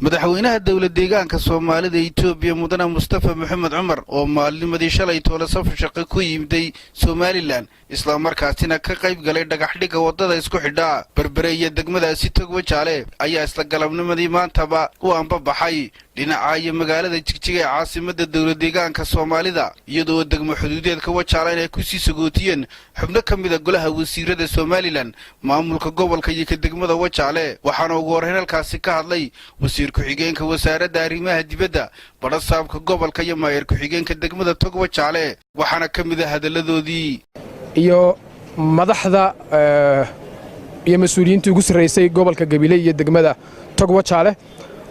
madaxweynaha dawladda deegaanka Soomaalida Itoobiya mudane Mustafa Maxamed Cumar oo maalnimadii shalay toole safar shaqo ku yimday Somaliland isla markaasina ka qayb galay dhagaxdhiga wadada isku xidha Berbere iyo degmadaasi Togwa Jaale ayaa isla galabnimadii maantaba u anbabaxay dhinaca iyo magaalada Jigjiga ee caasimadda dawladda deegaanka Soomaalida iyadoo degmo xuduudeedka Wajaale ay ku sii sagootiyeen xubno ka mid ah golaha wasiirada Somaliland maamulka gobolka iyo ka degmada Wajaale waxaana ugu horreyn halkaasi ka hadlay wasiir ku-xigeenka wasaaradda arrimaha dibadda barasaabka gobolka iyo maayir ku-xigeenka degmada Togwa Jaale waxaana ka mid ah hadaladoodii iyo madaxda iyo mas'uuliyiinta ugu sareysay gobolka Gabiley iyo degmada Togwa Jaale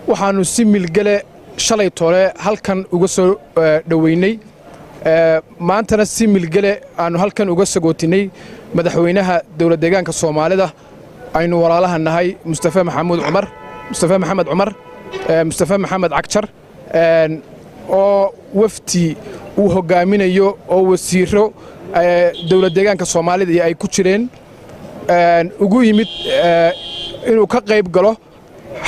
waxaanu si milgale shalay toole halkan uga soo dhaweynay maantana si milgale aanu halkan uga sagootinay madaxweynaha dawladda deegaanka Soomaalida aynu walaalaha nahay Mustafa Maxamed Cumar Mustafa Maxamed Cagjar oo wafti uu hogaaminayo oo wasiiro dawladda deegaanka Soomaalida ay ku jireen ugu yimid inuu ka qayb galo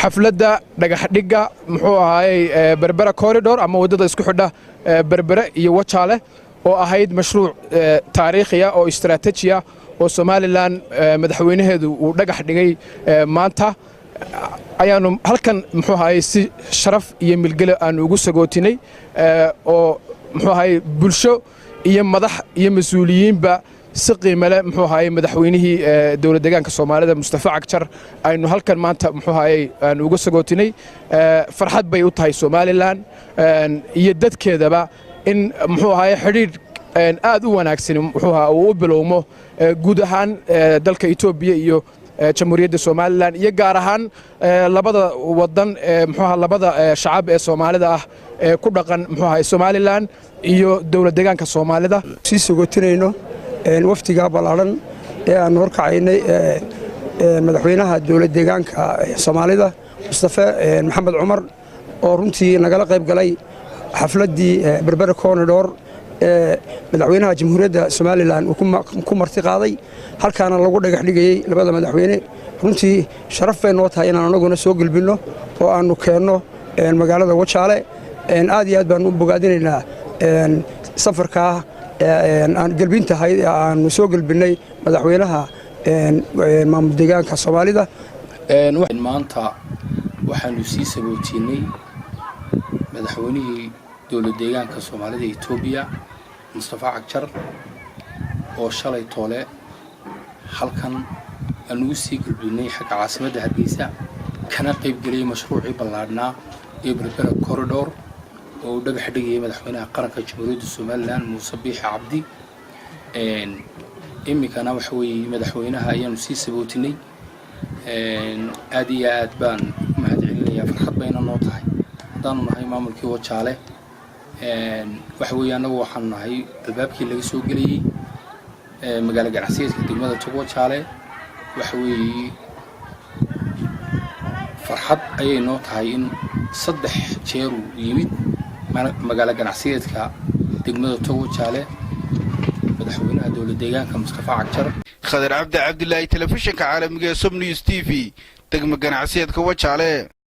xafladda dhagaxdhiga muxuu ahaayay Berbera corridor ama wadada isku xidha Berbere iyo Wajaale oo ahayd mashruuc taariikhi ah oo istiraatiiji ah oo Somaliland madaxweynaheedu uu dhagax dhigay maanta ayaanu halkan muxuu ahaayay si sharaf iyo milgale aan ugu sagootinay oo muxuu ahaayay bulsho iyo madax iyo mas'uuliyiinba si qiimo leh muxuu ahaayay madaxweynihii dawladda deegaanka Soomaalida Mustafa Cagjar aynu halkan maanta muxuu ahaayay aan uga sagootinay farxad bay u tahay Somaliland iyo dadkeedaba in muxuu ahaayay xiriir aad u wanaagsan muxuu ahaa uu bilowmo guud ahaan dalka Itoobiya iyo jamhuuriyadda Somaliland iyo gaar ahaan labada wadan muxuu ahaa labada shacab ee Soomaalida ah ku dhaqan muxuu ahaayay Somaliland iyo dawladda deegaanka Soomaalida si sagootinayno waftiga balaaran ee aan horkacaynay madaxweynaha dawladda deegaanka Soomaalida Mustafa Maxamed Cumar oo runtii nagala qayb galay xafladii Berbera corridor madaxweynaha jamhuuriyadda Somaliland uu ku marti qaaday halkaana lagu dhagax dhigay labada madaxweyne runtii sharaf bay noo tahay inaan anaguna soo galbino oo aanu keenno magaalada Wajaale aad iyo aad baan u bogaadinaynaa safarka aan galbintahay aan soo galbinay madaxweynaha maamul deegaanka Soomaalida maanta waxaanu sii sagootinay madaxweynihii dawladda deegaanka Soomaalida Itoobiya Mustafa Cagjar oo shalay toole halkan aanu sii galbinay xagga caasimadda Hargeysa kana qayb galay mashruucii ballaadhnaa ee Berbera corridor oo dhagax dhigay madaxweynaha qaranka jamhuuriyadda Somaliland Muuse Biixi Cabdi imikana waxa weeye madaxweynaha ayaanu sii sagootinay aad iyo aad baan mahadcelinayaa farxad bayna noo tahay haddaanu nahay maamulkii Wajaale waxa weeye anagu waxaanu nahay albaabkii laga soo gelayay magaalo ganacsiyeedka degmada Togwa Jaale waxa weeye farxad ayay noo tahay in 3 jeer uu yimid magaalo ganacsiyeedka degmada Togwa Jaale madaxweynaha dawladda deegaanka Mustafa Cagjar Khadar Cabdi Cabdullaahi telefishinka caalamiga ee Som News TV degmo ganacsiyeedka Wajaale